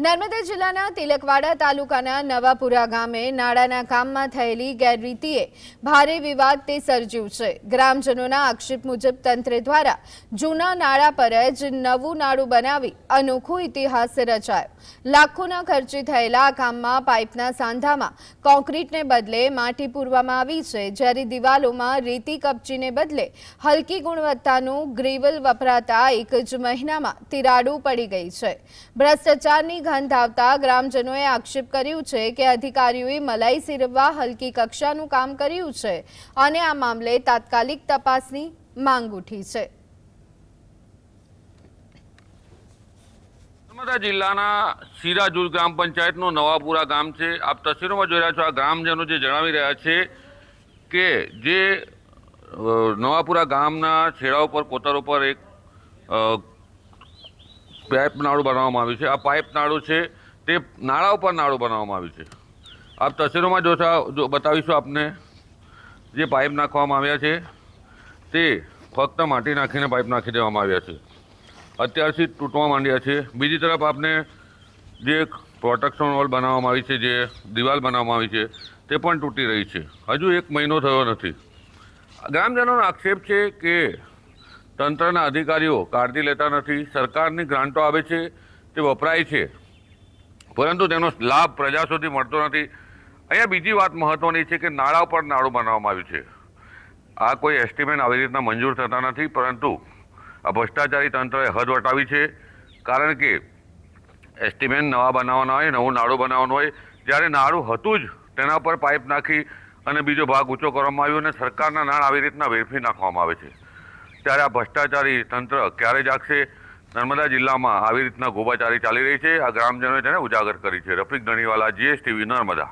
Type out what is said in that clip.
નર્મદા જિલ્લાના તિલકવાડા તાલુકાના નવાપુરા ગામે નાળાના કામમાં થયેલી ગેરરીતિએ ભારે વિવાદ તે સર્જ્યું છે। ગ્રામજનોના આક્ષેપ મુજબ તંત્ર દ્વારા જૂના નાળા પર જ નવું નાળું બનાવી અનોખો ઇતિહાસ રચાયો। લાખોના ખર્ચે થયેલા આ કામમાં પાઇપના સાંધામાં કોન્ક્રીટને બદલે માટી પૂરવામાં આવી છે, જ્યારે દિવાલોમાં રેતી કપચીને બદલે હલકી ગુણવત્તાનું ગ્રેવલ વપરાતા એક જ મહિનામાં તિરાડો પડી ગઈ છે। ભ્રષ્ટાચારની ગંધ આવતા ગ્રામજનોએ આક્ષેપ કર્યું છે કે અધિકારીઓએ મલાઈ સિરવવા હલકી કક્ષાનું કામ કર્યું છે અને આ મામલે તાત્કાલિક તપાસની માંગ ઉઠી છે। નર્મદા જિલ્લાના સિરાજુલ ગ્રામ પંચાયતનું નવાપુરા ગામ છે। આપ તસવીરોમાં જોઈ રહ્યા છો। આ ગ્રામજનો જે જણાવી રહ્યા છે કે જે નવાપુરા ગામના છેડા ઉપર કોતર ઉપર એક પાઇપ નાળું બનાવવામાં આવ્યું છે। આ પાઇપ નાળું છે તે નાળા ઉપર નાળું બનાવવામાં આવ્યું છે। આપ તસવીરોમાં બતાવીશું આપને। જે પાઇપ નાખવામાં આવ્યા છે તે ફક્ત માટી નાખીને પાઇપ નાખી દેવામાં આવ્યા છે। અત્યારથી તૂટવા માંડ્યા છે। બીજી તરફ આપને જે પ્રોટેક્શન વોલ બનાવવામાં આવી છે, જે દિવાલ બનાવવામાં આવી છે તે પણ તૂટી રહી છે। હજુ 1 મહિનો થયો નથી। ગ્રામજનોનો આક્ષેપ છે કે તંત્રના અધિકારીઓ કાળજી લેતા નથી। સરકારની ગ્રાન્ટો આવે છે તે વપરાય છે, પરંતુ તેનો લાભ પ્રજા સુધી મળતો નથી। અહીંયા બીજી વાત મહત્વની છે કે નાળા ઉપર નાળું બનાવવામાં આવ્યું છે। આ કોઈ એસ્ટિમેટ આવી રીતના મંજૂર થતા નથી, પરંતુ આ ભ્રષ્ટાચારી તંત્રએ હદ વટાવી છે। કારણ કે એસ્ટિમેટ નવા બનાવવાના હોય, નવું નાળું બનાવવાનું હોય, જ્યારે નાળું હતું જ તેના પર પાઇપ નાખી અને બીજો ભાગ ઊંચો કરવામાં આવ્યો અને સરકારના નાણાં આવી રીતના વેડફી નાખવામાં આવે છે। ત્યારે આ ભ્રષ્ટાચારી તંત્ર ક્યારે જાગશે? નર્મદા જિલ્લામાં આવી રીતના ગોબાચારી ચાલી રહી છે। આ ગ્રામજનોએ તેને ઉજાગર કરી છે। રફીક ધણીવાલા, GSTV, નર્મદા।